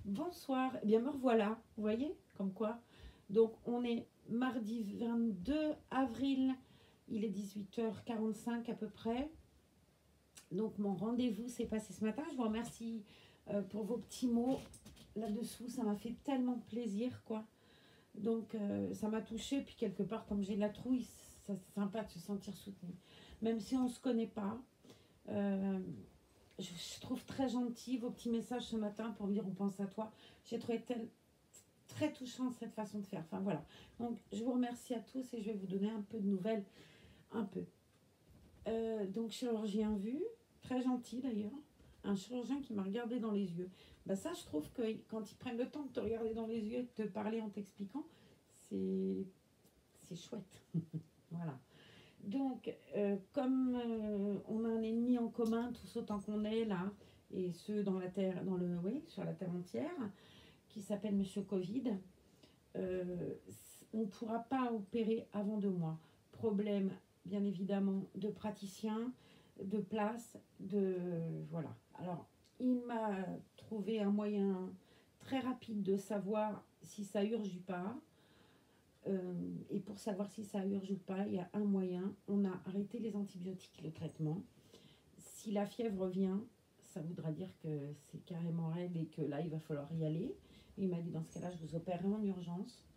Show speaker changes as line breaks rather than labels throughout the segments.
Bonsoir, eh bien me revoilà, vous voyez, comme quoi. Donc on est mardi 22 avril, il est 18h45 à peu près. Donc mon rendez-vous s'est passé ce matin. Je vous remercie pour vos petits mots là-dessous, ça m'a fait tellement plaisir quoi. Donc ça m'a touchée, puis quelque part comme j'ai de la trouille, c'est sympa de se sentir soutenue. Même si on ne se connaît pas, euh, je trouve très gentil vos petits messages ce matin pour me dire on pense à toi. J'ai trouvé très touchant cette façon de faire. Enfin voilà. Donc je vous remercie à tous et je vais vous donner un peu de nouvelles. Un peu. Donc chirurgien vu, très gentil d'ailleurs. Un chirurgien qui m'a regardé dans les yeux. Bah ça je trouve que quand ils prennent le temps de te regarder dans les yeux et de te parler en t'expliquant, c'est chouette. Voilà. Donc, on a un ennemi en commun, tous autant qu'on est là, et ceux dans la terre, oui, sur la terre entière, qui s'appelle Monsieur Covid, euh, on ne pourra pas opérer avant 2 mois. Problème, bien évidemment, de praticien, de place, de voilà. Alors, il m'a trouvé un moyen très rapide de savoir si ça urge ou pas. Et pour savoir si ça urge ou pas, il y a un moyen. On a arrêté les antibiotiques, le traitement. Si la fièvre revient, ça voudra dire que c'est carrément raide et que là, il va falloir y aller. Et il m'a dit, dans ce cas-là, je vous opérerai en urgence.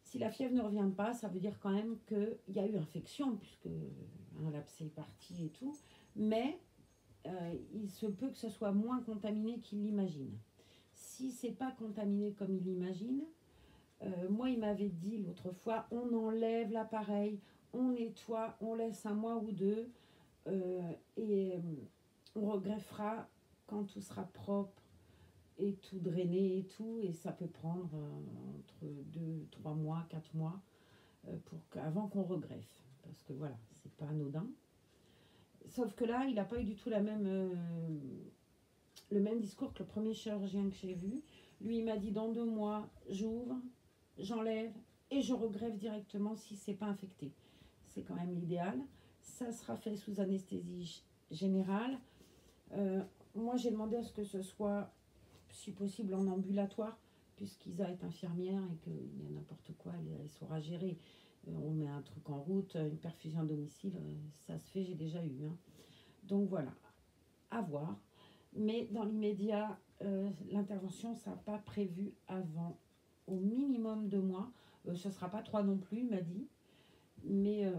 Si la fièvre ne revient pas, ça veut dire quand même qu'il y a eu infection, puisque un l'abcès est parti et tout. Mais il se peut que ce soit moins contaminé qu'il l'imagine. Si c'est pas contaminé comme il l'imagine, moi, il m'avait dit l'autre fois, on enlève l'appareil, on nettoie, on laisse 1 mois ou 2 et on regreffera quand tout sera propre et tout drainé et tout. Et ça peut prendre entre 2, 3 mois, 4 mois avant qu'on regreffe. Parce que voilà, c'est pas anodin. Sauf que là, il n'a pas eu du tout le même discours que le premier chirurgien que j'ai vu. Lui, il m'a dit dans 2 mois, j'ouvre, j'enlève et je regreffe directement si c'est pas infecté. C'est quand même l'idéal. Ça sera fait sous anesthésie générale. Moi, j'ai demandé à ce que ce soit, si possible, en ambulatoire, puisqu'Isa est infirmière et qu'il y a n'importe quoi, elle saura gérer. On met un truc en route, une perfusion à domicile, ça se fait, j'ai déjà eu. Hein. Donc voilà, à voir. Mais dans l'immédiat, l'intervention, ça n'a pas prévu avant au minimum 2 mois. Ce ne sera pas 3 non plus, il m'a dit. Mais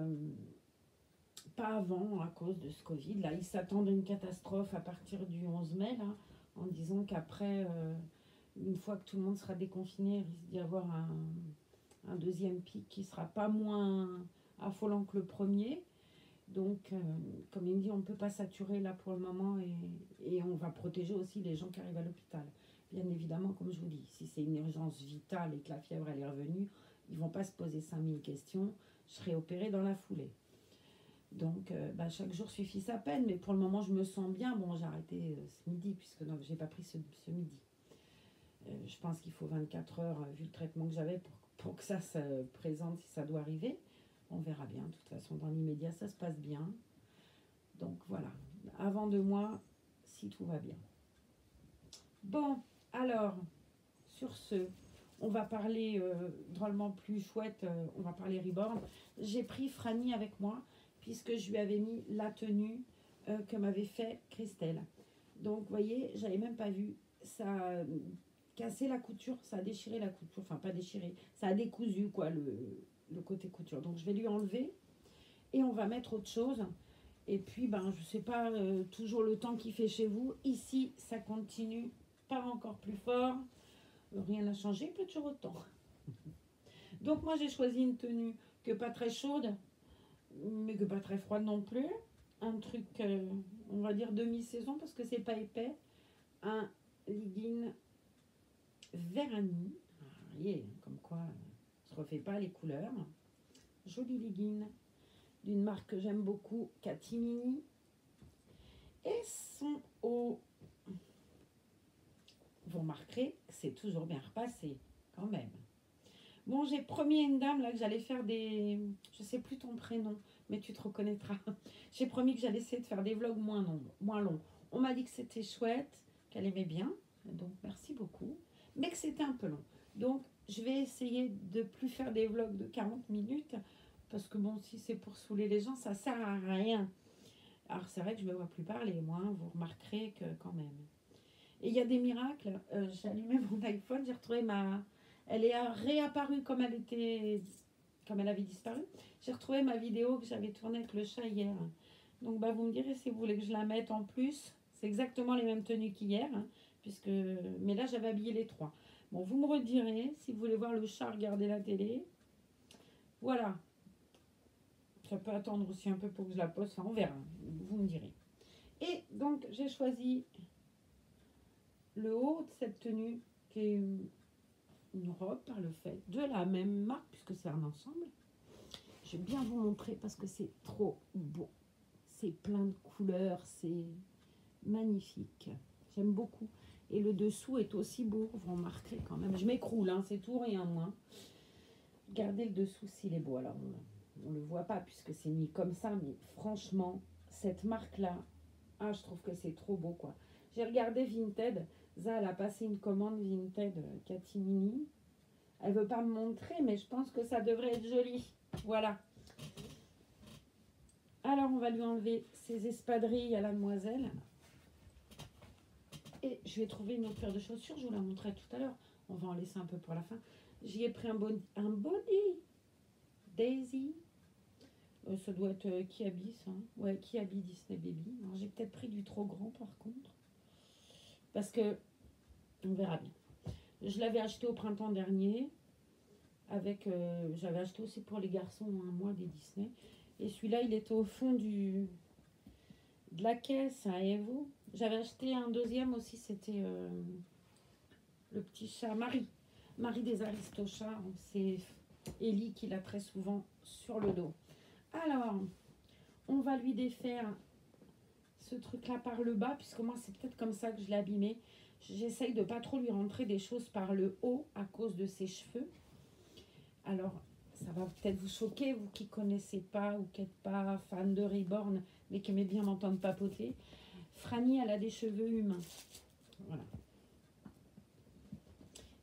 pas avant, à cause de ce Covid. Là, ils s'attendent à une catastrophe à partir du 11 mai, là, en disant qu'après, une fois que tout le monde sera déconfiné, il risque d'y avoir un deuxième pic qui ne sera pas moins affolant que le premier. Donc, comme il me dit, on ne peut pas saturer là pour le moment et on va protéger aussi les gens qui arrivent à l'hôpital. Bien évidemment, comme je vous dis, si c'est une urgence vitale et que la fièvre elle est revenue, ils ne vont pas se poser 5000 questions. Je serai opérée dans la foulée. Donc, chaque jour suffit sa peine, mais pour le moment, je me sens bien. Bon, j'ai arrêté ce midi, puisque non, je n'ai pas pris ce midi. Je pense qu'il faut 24 heures, vu le traitement que j'avais, pour que ça se présente si ça doit arriver. On verra bien. De toute façon, dans l'immédiat, ça se passe bien. Donc voilà, avant 2 mois, si tout va bien. Bon, alors, sur ce, on va parler drôlement plus chouette, on va parler reborn. J'ai pris Franny avec moi, puisque je lui avais mis la tenue que m'avait fait Christelle. Donc, vous voyez, j'avais même pas vu. Ça a cassé la couture, ça a déchiré la couture. Enfin, pas déchiré, ça a décousu, quoi, le côté couture. Donc, je vais lui enlever et on va mettre autre chose. Et puis, je sais pas, toujours le temps qu'il fait chez vous. Ici, ça continue, pas encore plus fort. Rien n'a changé, il pleut toujours autant. Donc, moi, j'ai choisi une tenue que pas très chaude, mais que pas très froide non plus. Un truc, on va dire demi-saison, parce que c'est pas épais. Un legging Vérani. Vous voyez, comme quoi, on se refait pas les couleurs. Joli legging d'une marque que j'aime beaucoup, Catimini. Et son haut, vous remarquerez, c'est toujours bien repassé, quand même. Bon, j'ai promis à une dame là que j'allais faire des... Je sais plus ton prénom, mais tu te reconnaîtras. J'ai promis que j'allais essayer de faire des vlogs moins longs. On m'a dit que c'était chouette, qu'elle aimait bien. Donc, merci beaucoup. Mais que c'était un peu long. Donc, je vais essayer de plus faire des vlogs de 40 minutes. Parce que bon, si c'est pour saouler les gens, ça sert à rien. Alors, c'est vrai que je ne me vois plus parler, moi. Vous remarquerez que quand même. Et il y a des miracles. J'ai allumé mon iPhone, j'ai retrouvé ma... Elle est réapparue comme elle était... Comme elle avait disparu. J'ai retrouvé ma vidéo que j'avais tournée avec le chat hier. Donc, bah, vous me direz si vous voulez que je la mette en plus. C'est exactement les mêmes tenues qu'hier. Puisque... Mais là, j'avais habillé les trois. Bon, vous me redirez si vous voulez voir le chat regarder la télé. Voilà. Ça peut attendre aussi un peu pour que je la poste. Enfin, on verra. Vous me direz. Et donc, j'ai choisi le haut de cette tenue qui est une robe par le fait de la même marque puisque c'est un ensemble. Je vais bien vous montrer parce que c'est trop beau. C'est plein de couleurs, c'est magnifique. J'aime beaucoup. Et le dessous est aussi beau, vous remarquerez quand même. Je m'écroule, hein, c'est tout, rien moins. Regardez le dessous s'il est beau. Alors, on ne le voit pas puisque c'est mis comme ça, mais franchement, cette marque-là, ah, je trouve que c'est trop beau, quoi. J'ai regardé Vinted. Ça, elle a passé une commande Vinted Catimini. Elle veut pas me montrer, mais je pense que ça devrait être joli. Voilà. Alors, on va lui enlever ses espadrilles à la demoiselle. Et je vais trouver une autre paire de chaussures. Je vous la montrerai tout à l'heure. On va en laisser un peu pour la fin. J'y ai pris un body. Daisy. Ça doit être Kiabi, ça. Ouais, Kiabi Disney Baby. J'ai peut-être pris du trop grand, par contre. Parce que, on verra bien. Je l'avais acheté au printemps dernier. Avec, j'avais acheté aussi pour les garçons un mois des Disney. Et celui-là, il était au fond de la caisse, et vous. J'avais acheté un deuxième aussi, c'était le petit chat Marie des Aristochats. C'est Ellie qui l'a très souvent sur le dos. Alors, on va lui défaire ce truc-là par le bas, puisque moi, c'est peut-être comme ça que je l'ai abîmé. J'essaye de pas trop lui rentrer des choses par le haut à cause de ses cheveux. Alors, ça va peut-être vous choquer, vous qui ne connaissez pas ou qui n'êtes pas fan de Reborn, mais qui aimez bien m'entendre papoter. Franny, elle a des cheveux humains. Voilà.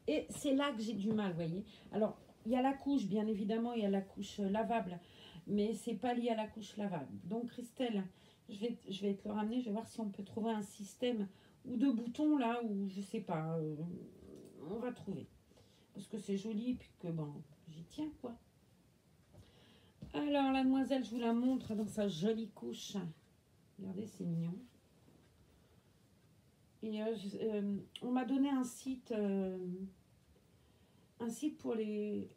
Et c'est là que j'ai du mal, vous voyez. Alors, il y a la couche, bien évidemment, il y a la couche lavable, mais c'est pas lié à la couche lavable. Donc, Christelle, je vais te le ramener, je vais voir si on peut trouver un système ou de boutons là, ou je sais pas, on va trouver. Parce que c'est joli, puis que bon, j'y tiens quoi. Alors, la demoiselle, je vous la montre dans sa jolie couche. Regardez, c'est mignon. Et on m'a donné un site pour les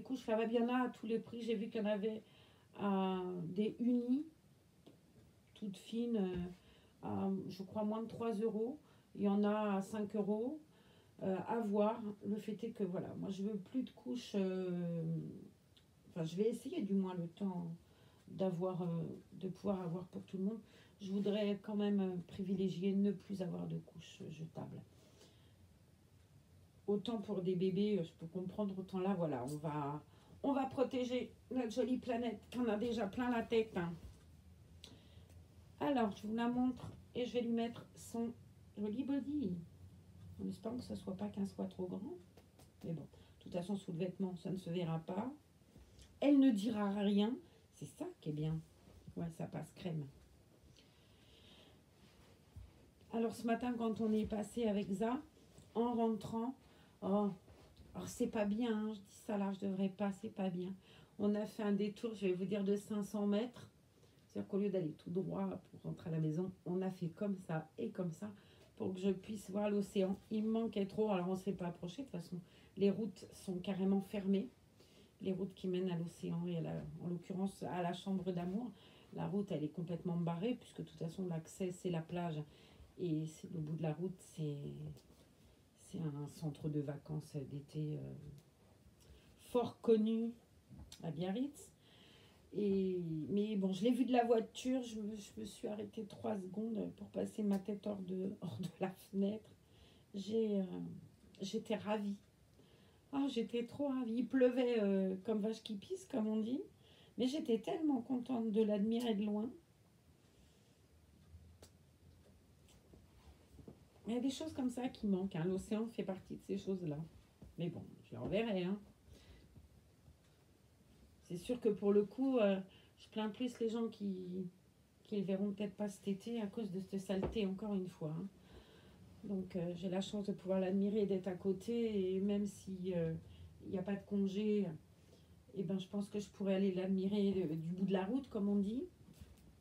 couches lavables. Il y en a à tous les prix. J'ai vu qu'il y en avait des unis, toutes fines, à, je crois, moins de 3 euros. Il y en a à 5 euros. À voir. Le fait est que, voilà, moi, je veux plus de couches... Enfin, je vais essayer du moins le temps de pouvoir avoir pour tout le monde. Je voudrais quand même privilégier ne plus avoir de couches jetables. Autant pour des bébés, je peux comprendre, autant là, voilà, on va protéger notre jolie planète qui en a déjà plein la tête. Alors, je vous la montre et je vais lui mettre son joli body. En espérant que ça ne soit pas qu'un soit trop grand. Mais bon, de toute façon, sous le vêtement, ça ne se verra pas. Elle ne dira rien. C'est ça qui est bien. Ouais, ça passe crème. Alors ce matin, quand on est passé avec Ça, en rentrant, oh, alors c'est pas bien, hein, je dis ça là, je devrais pas, c'est pas bien. On a fait un détour, je vais vous dire, de 500 mètres. C'est-à-dire qu'au lieu d'aller tout droit pour rentrer à la maison, on a fait comme ça et comme ça pour que je puisse voir l'océan. Il me manquait trop, alors on ne s'est pas approché. De toute façon, les routes sont carrément fermées. Les routes qui mènent à l'océan et en l'occurrence à la chambre d'amour. La route, elle est complètement barrée puisque de toute façon, l'accès, c'est la plage. Et le bout de la route, c'est un centre de vacances d'été fort connu à Biarritz. Mais bon, je l'ai vu de la voiture, je me suis arrêtée 3 secondes pour passer ma tête hors de la fenêtre. J'étais ravie. Ah, j'étais trop ravie. Il pleuvait comme vache qui pisse, comme on dit. Mais j'étais tellement contente de l'admirer de loin. Il y a des choses comme ça qui manquent. Hein. L'océan fait partie de ces choses-là. Mais bon, je l'enverrai. Hein. C'est sûr que pour le coup, je plains plus les gens qui le verront peut-être pas cet été à cause de cette saleté, encore une fois. Hein. Donc j'ai la chance de pouvoir l'admirer et d'être à côté. Et même si il n'y a pas de congé, eh ben, je pense que je pourrais aller l'admirer du bout de la route, comme on dit.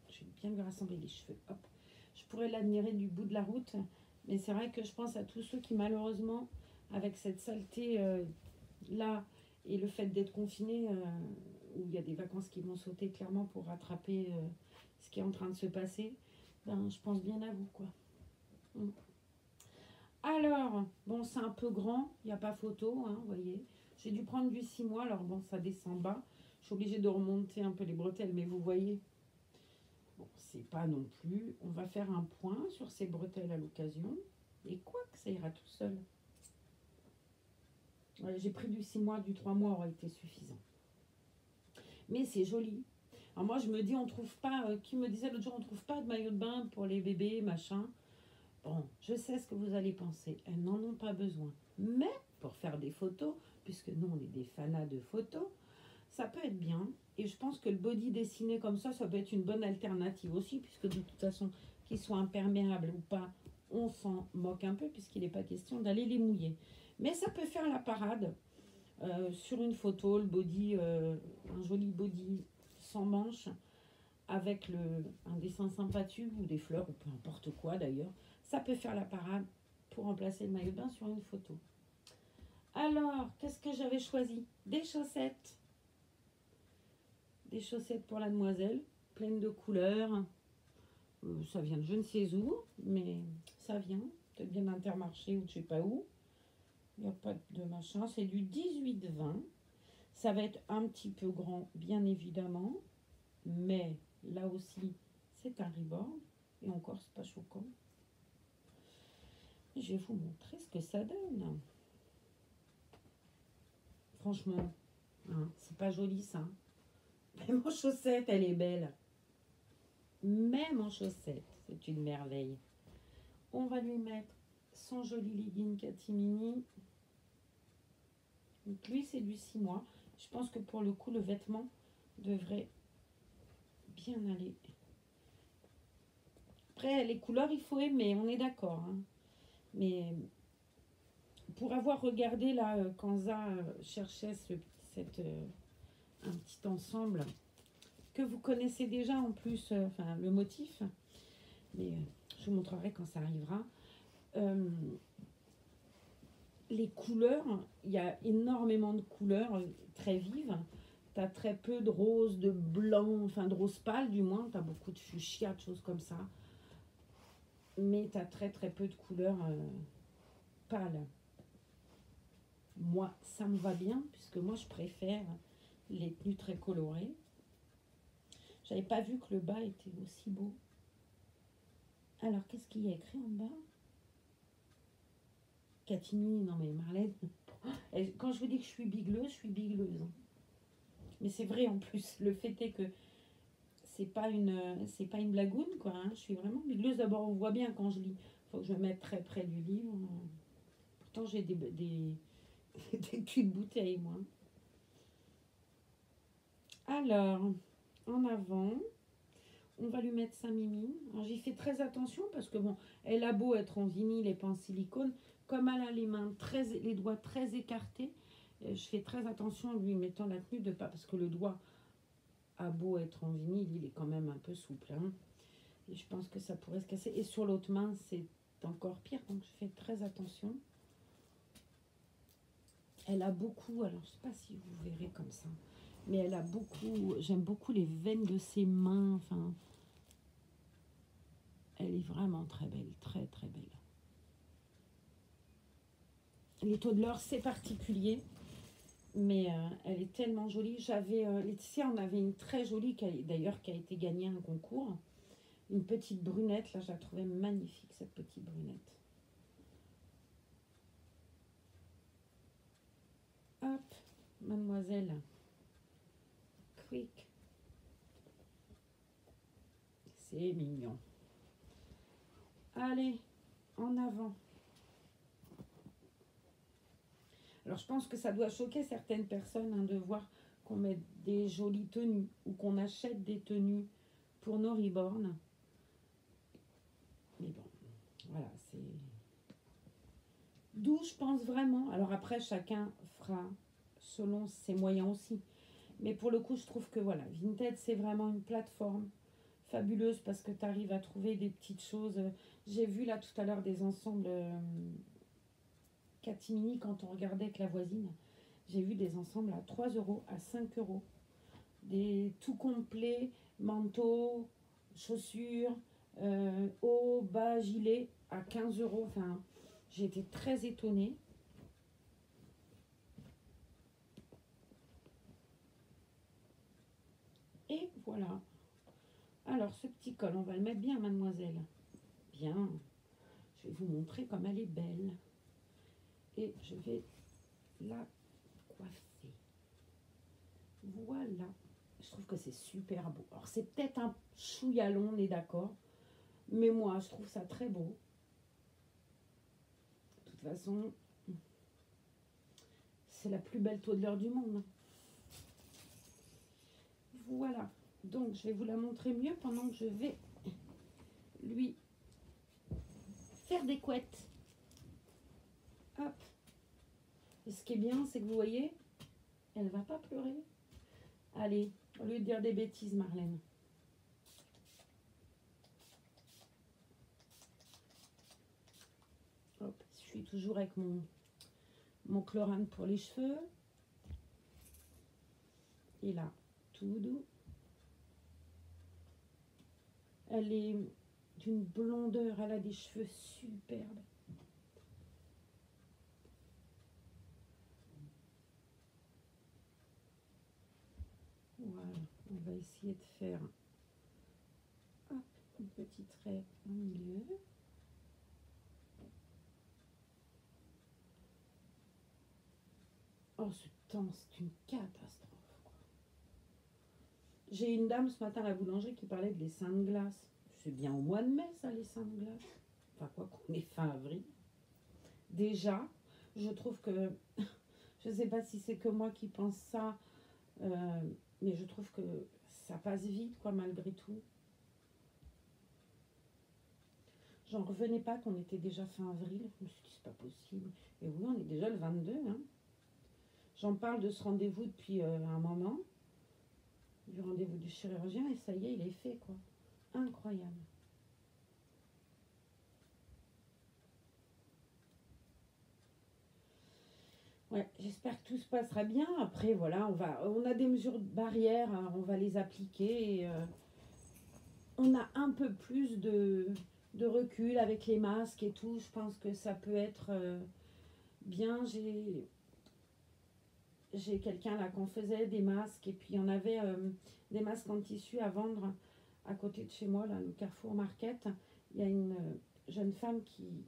Je vais bien lui rassembler les cheveux. Hop. Je pourrais l'admirer du bout de la route. Mais c'est vrai que je pense à tous ceux qui, malheureusement, avec cette saleté là et le fait d'être confinés, où il y a des vacances qui vont sauter clairement pour rattraper ce qui est en train de se passer, ben, je pense bien à vous, quoi. Mm. Alors, bon, c'est un peu grand, il n'y a pas photo, hein, vous voyez. J'ai dû prendre du 6 mois, alors bon, ça descend bas. Je suis obligée de remonter un peu les bretelles, mais vous voyez, bon, c'est pas non plus. On va faire un point sur ces bretelles à l'occasion. Et quoi que ça ira tout seul. Ouais, j'ai pris du 6 mois, du 3 mois aurait été suffisant. Mais c'est joli. Alors moi, je me dis, on trouve pas, qui me disait l'autre jour, on trouve pas de maillot de bain pour les bébés, machin. Bon, je sais ce que vous allez penser. Elles n'en ont pas besoin. Mais pour faire des photos, puisque nous, on est des fanas de photos, ça peut être bien. Et je pense que le body dessiné comme ça peut être une bonne alternative aussi, puisque de toute façon, qu'ils soient imperméables ou pas, on s'en moque un peu, puisqu'il n'est pas question d'aller les mouiller. Mais ça peut faire la parade sur une photo, le body, un joli body sans manches, avec un dessin sympathique ou des fleurs, ou peu importe quoi d'ailleurs. Ça peut faire la parade pour remplacer le maillot de bain sur une photo. Alors, qu'est-ce que j'avais choisi? Des chaussettes. Des chaussettes pour la demoiselle, pleines de couleurs. Ça vient de je ne sais où, mais ça vient. Peut-être bien d'Intermarché ou de je sais pas où. Il n'y a pas de machin. C'est du 18-20. Ça va être un petit peu grand, bien évidemment. Mais là aussi, c'est un rebord. Et encore, c'est pas choquant. Je vais vous montrer ce que ça donne. Franchement, hein, c'est pas joli ça. Même en chaussette, elle est belle. Même en chaussette, c'est une merveille. On va lui mettre son joli legging catimini. Donc lui, c'est du 6 mois. Je pense que pour le coup, le vêtement devrait bien aller. Après, les couleurs, il faut aimer, on est d'accord. Hein. Mais pour avoir regardé là, quand Za cherchait un petit ensemble que vous connaissez déjà en plus, enfin le motif, mais je vous montrerai quand ça arrivera. Les couleurs, il y a énormément de couleurs très vives. Tu as très peu de rose, de blanc, enfin de rose pâle du moins. Tu as beaucoup de fuchsia, de choses comme ça. Mais tu as très très peu de couleurs pâles. Moi, ça me va bien, puisque moi je préfère les tenues très colorées. J'avais pas vu que le bas était aussi beau. Alors, qu'est-ce qu'il y a écrit en bas? Catimini, non mais Marlène. Quand je vous dis que je suis bigleuse. Mais c'est vrai en plus. Le fait est que c'est pas une blagoune, quoi. Hein. Je suis vraiment bigleuse. D'abord, on voit bien quand je lis. Il faut que je me mette très près du livre. Pourtant, j'ai des culs de bouteille, moi. Alors, en avant, on va lui mettre sa mimi. Alors, j'y fais très attention parce que, bon, elle a beau être en vinyle et pas en silicone. Comme elle a les doigts très écartés, je fais très attention en lui mettant la tenue de pas. Parce que le doigt a beau être en vinyle, il est quand même un peu souple. Hein. Et je pense que ça pourrait se casser. Et sur l'autre main, c'est encore pire. Donc, je fais très attention. Elle a beaucoup, alors je ne sais pas si vous verrez comme ça, mais elle a beaucoup, j'aime beaucoup les veines de ses mains, enfin, elle est vraiment très belle, très très belle. Les toddlers, c'est particulier, mais elle est tellement jolie. Laetitia en avait une très jolie, d'ailleurs qui a été gagnée un concours, une petite brunette, là je la trouvais magnifique cette petite brunette. Hop, mademoiselle. Quick. C'est mignon. Allez, en avant. Alors, je pense que ça doit choquer certaines personnes hein, de voir qu'on met des jolies tenues ou qu'on achète des tenues pour nos reborn. Mais bon, voilà, c'est... D'où je pense vraiment... Alors après, chacun fera selon ses moyens aussi. Mais pour le coup, je trouve que voilà, Vinted, c'est vraiment une plateforme fabuleuse parce que tu arrives à trouver des petites choses. J'ai vu là tout à l'heure des ensembles catimini quand on regardait avec la voisine. J'ai vu des ensembles à 3 euros, à 5 euros. Des tout complets, manteaux, chaussures, haut, bas, gilet à 15 euros. Enfin, j'ai été très étonnée. Et voilà. Alors, ce petit col, on va le mettre bien, mademoiselle. Bien. Je vais vous montrer comme elle est belle. Et je vais la coiffer. Voilà. Je trouve que c'est super beau. Alors, c'est peut-être un chouïa long, on est d'accord. Mais moi, je trouve ça très beau. De toute façon, c'est la plus belle toilette du monde. Voilà. Donc, je vais vous la montrer mieux pendant que je vais lui faire des couettes. Hop. Et ce qui est bien, c'est que vous voyez, elle ne va pas pleurer. Allez, au lieu de dire des bêtises, Marlène. Hop, je suis toujours avec mon chlorane pour les cheveux. Et là, tout doux. Elle est d'une blondeur, elle a des cheveux superbes. Voilà, on va essayer de faire hop, une petite raie au milieu. Oh, ce temps, c'est une catastrophe. J'ai une dame ce matin à la boulangerie qui parlait de l'essaim de glace. C'est bien au mois de mai, ça, l'essaim de glace. Enfin, quoi qu'on est fin avril. Déjà, je trouve que... Je ne sais pas si c'est que moi qui pense ça, mais je trouve que ça passe vite, quoi, malgré tout. J'en revenais pas qu'on était déjà fin avril. Je me suis dit, c'est pas possible. Et oui, on est déjà le 22. Hein. J'en parle de ce rendez-vous depuis un moment. Du rendez-vous du chirurgien. Et ça y est, il est fait, quoi. Incroyable. Ouais, j'espère que tout se passera bien. Après, voilà, on a des mesures barrières. Hein, on va les appliquer. Et, on a un peu plus de recul avec les masques et tout. Je pense que ça peut être bien. J'ai quelqu'un là qu'on faisait des masques et puis on avait des masques en tissu à vendre à côté de chez moi, là, le Carrefour Market. Il y a une jeune femme qui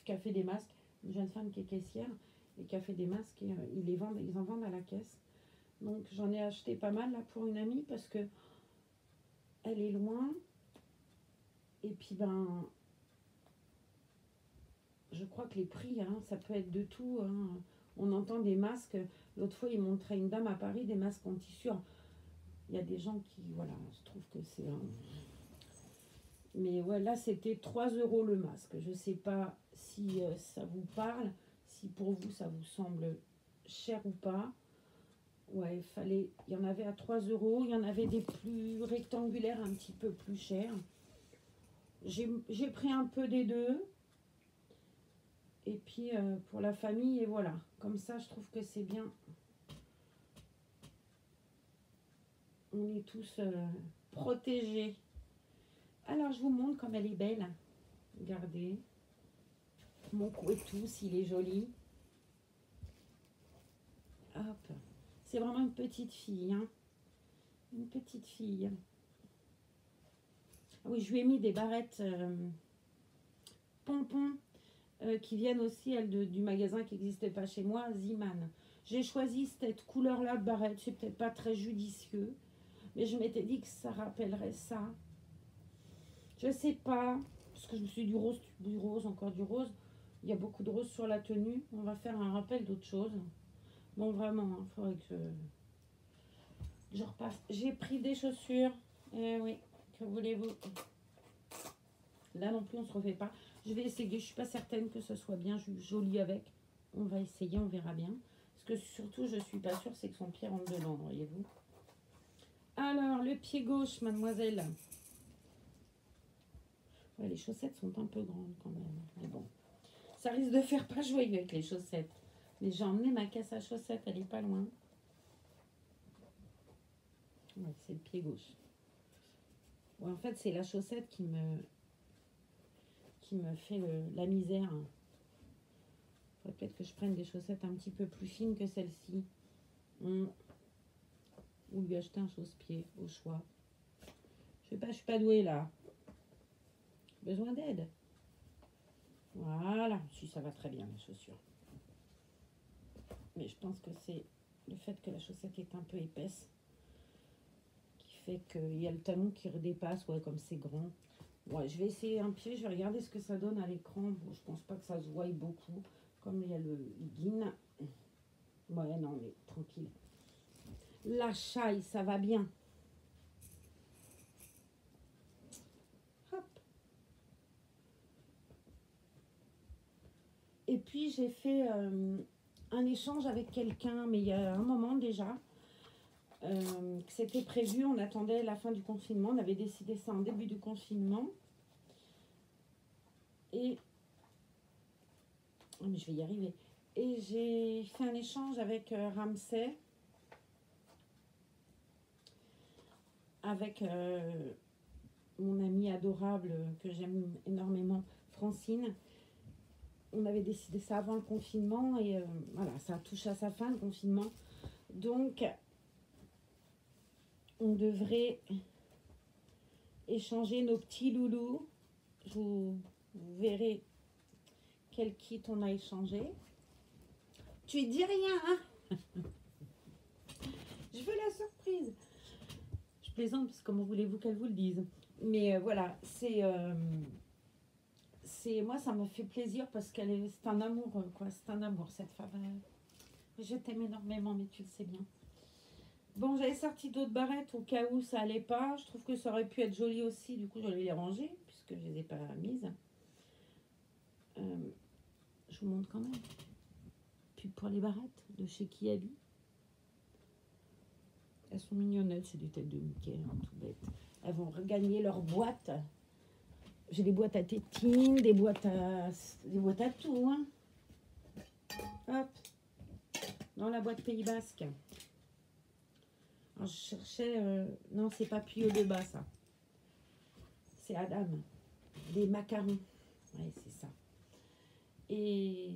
a fait des masques, une jeune femme qui est caissière et qui a fait des masques et ils en vendent à la caisse. Donc j'en ai acheté pas mal là pour une amie parce que elle est loin. Et puis ben, je crois que les prix, hein, ça peut être de tout. Hein. On entend des masques. L'autre fois, il montrait une dame à Paris des masques en tissu. Il y a des gens qui, voilà, je trouve que c'est un... Mais ouais, là, c'était 3 euros le masque. Je ne sais pas si ça vous parle, si pour vous, ça vous semble cher ou pas. Ouais, il y en avait à 3 euros. Il y en avait des plus rectangulaires, un petit peu plus chers. J'ai pris un peu des deux. Et puis pour la famille, et voilà. Comme ça, je trouve que c'est bien. On est tous protégés. Alors, je vous montre comme elle est belle. Regardez. Mon couetou, s'il est joli. Hop. C'est vraiment une petite fille. Hein. Une petite fille. Ah oui, je lui ai mis des barrettes pompons qui viennent aussi, elles, du magasin qui n'existait pas chez moi, Ziman. J'ai choisi cette couleur-là de barrette. C'est peut-être pas très judicieux. Mais je m'étais dit que ça rappellerait ça. Je sais pas. parce que je me suis dit du rose, encore du rose. Il y a beaucoup de rose sur la tenue. On va faire un rappel d'autre chose. Bon, vraiment, il faudrait que je repasse. J'ai pris des chaussures. Eh oui, que voulez-vous? Là non plus, on se refait pas. Je vais essayer. Je suis pas certaine que ce soit bien joli avec. On va essayer, on verra bien. Ce que surtout, je suis pas sûre, c'est que son pied rentre dedans, voyez-vous. Alors, le pied gauche, mademoiselle. Ouais, les chaussettes sont un peu grandes quand même. Mais bon, ça risque de faire pas joyeux avec les chaussettes. Mais j'ai emmené ma caisse à chaussettes, elle est pas loin. Ouais, c'est le pied gauche. Ouais, en fait, c'est la chaussette qui me fait la misère. Faudrait peut-être que je prenne des chaussettes un petit peu plus fines que celle-ci. Ou lui acheter un chausse-pied au choix. Je sais pas, je suis pas douée là. Besoin d'aide. Voilà, si ça va très bien la chaussure. Mais je pense que c'est le fait que la chaussette est un peu épaisse qui fait qu'il y a le talon qui redépasse, ouais, comme c'est grand. Ouais, je vais essayer un pied, je vais regarder ce que ça donne à l'écran. Bon, je pense pas que ça se voie beaucoup, comme il y a le guin. Ouais, non, mais tranquille. La chaille, ça va bien. Hop. Et puis, j'ai fait un échange avec quelqu'un, mais il y a un moment déjà, que c'était prévu. On attendait la fin du confinement. On avait décidé ça en début du confinement. Et... Oh, mais je vais y arriver. Et j'ai fait un échange avec Ramsay, avec mon amie adorable que j'aime énormément, Francine. On avait décidé ça avant le confinement et voilà, ça touche à sa fin, le confinement. Donc, on devrait échanger nos petits loulous. Vous verrez quel kit on a échangé. Tu dis rien, hein? Je veux la surprise. Je plaisante, parce que comment voulez-vous qu'elle vous le dise? Mais voilà, c'est moi, ça me fait plaisir parce c'est un amour, quoi. C'est un amour, cette femme. Je t'aime énormément, mais tu le sais bien. Bon, j'avais sorti d'autres barrettes au cas où ça allait pas. Je trouve que ça aurait pu être joli aussi. Du coup, je vais les ranger puisque je les ai pas mises. Je vous montre quand même. Puis pour les barrettes de chez Kiabi. Elles sont mignonnettes, c'est des têtes de Mickey, hein, tout bête. Elles vont regagner leur boîte. J'ai des boîtes à tétines, des boîtes à tout, hein. Hop, dans la boîte Pays Basque. Alors, je cherchais, non, c'est pas Pio de bas, ça. C'est Adam. Des macarons. Ouais, c'est ça. Et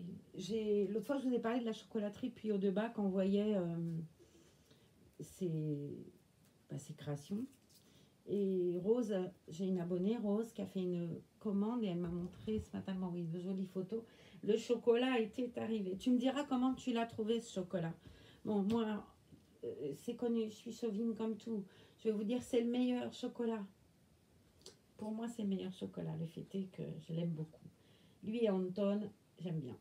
l'autre fois, je vous ai parlé de la chocolaterie Pio de bas qu'on voyait ses créations. Et Rose, j'ai une abonnée, Rose, qui a fait une commande et elle m'a montré ce matin, elle m'a envoyé de jolies photos. Le chocolat était arrivé. Tu me diras comment tu l'as trouvé, ce chocolat. Bon, moi, c'est connu, je suis chauvine comme tout. Je vais vous dire, c'est le meilleur chocolat. Pour moi, c'est le meilleur chocolat. Le fait est que je l'aime beaucoup. Lui et Anton, j'aime bien.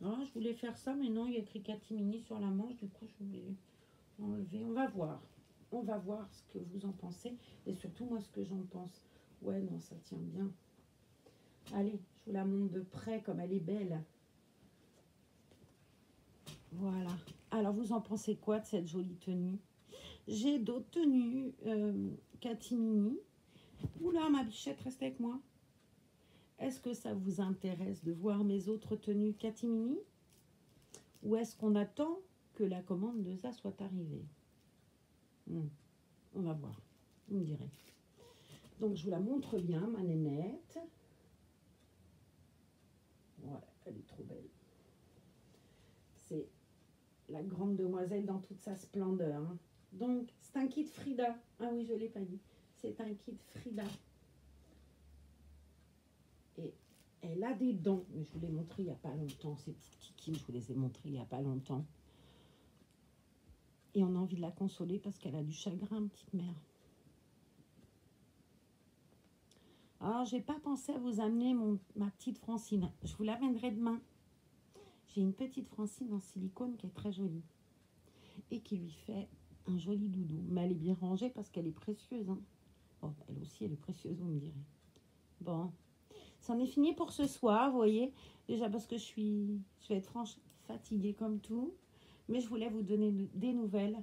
Oh, je voulais faire ça, mais non, il y a écrit Catimini sur la manche. Du coup, je voulais enlever. On va voir. On va voir ce que vous en pensez. Et surtout, moi, ce que j'en pense. Ouais, non, ça tient bien. Allez, je vous la montre de près, comme elle est belle. Voilà. Alors, vous en pensez quoi de cette jolie tenue? J'ai d'autres tenues Catimini. Oula, ma bichette, reste avec moi. Est-ce que ça vous intéresse de voir mes autres tenues Catimini? Ou est-ce qu'on attend que la commande de ça soit arrivée? On va voir, vous me direz. Donc, je vous la montre bien, ma nénette. Ouais, elle est trop belle. C'est la grande demoiselle dans toute sa splendeur. Hein. Donc, c'est un kit Frida. Ah oui, je ne l'ai pas dit. C'est un kit Frida. Et elle a des dents. Mais je vous l'ai montré il n'y a pas longtemps. Ces petites kikines, je vous les ai montrées il n'y a pas longtemps. Et on a envie de la consoler parce qu'elle a du chagrin, petite mère. Alors, j'ai pas pensé à vous amener ma petite Francine. Je vous l'amènerai demain. J'ai une petite Francine en silicone qui est très jolie. Et qui lui fait un joli doudou. Mais elle est bien rangée parce qu'elle est précieuse. Hein. Bon, elle aussi, elle est précieuse, vous me direz. Bon, c'en est fini pour ce soir, vous voyez. Déjà parce que je vais être franche, fatiguée comme tout. Mais je voulais vous donner des nouvelles.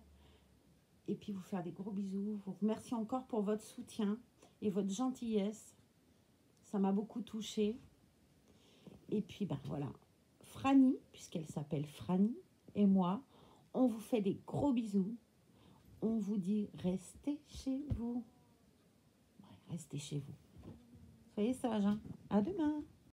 Et puis vous faire des gros bisous. Vous remercie encore pour votre soutien et votre gentillesse. Ça m'a beaucoup touchée. Et puis, ben voilà. Franny, puisqu'elle s'appelle Franny, et moi, on vous fait des gros bisous. On vous dit, restez chez vous. Ouais, restez chez vous. Soyez sages, hein. À demain.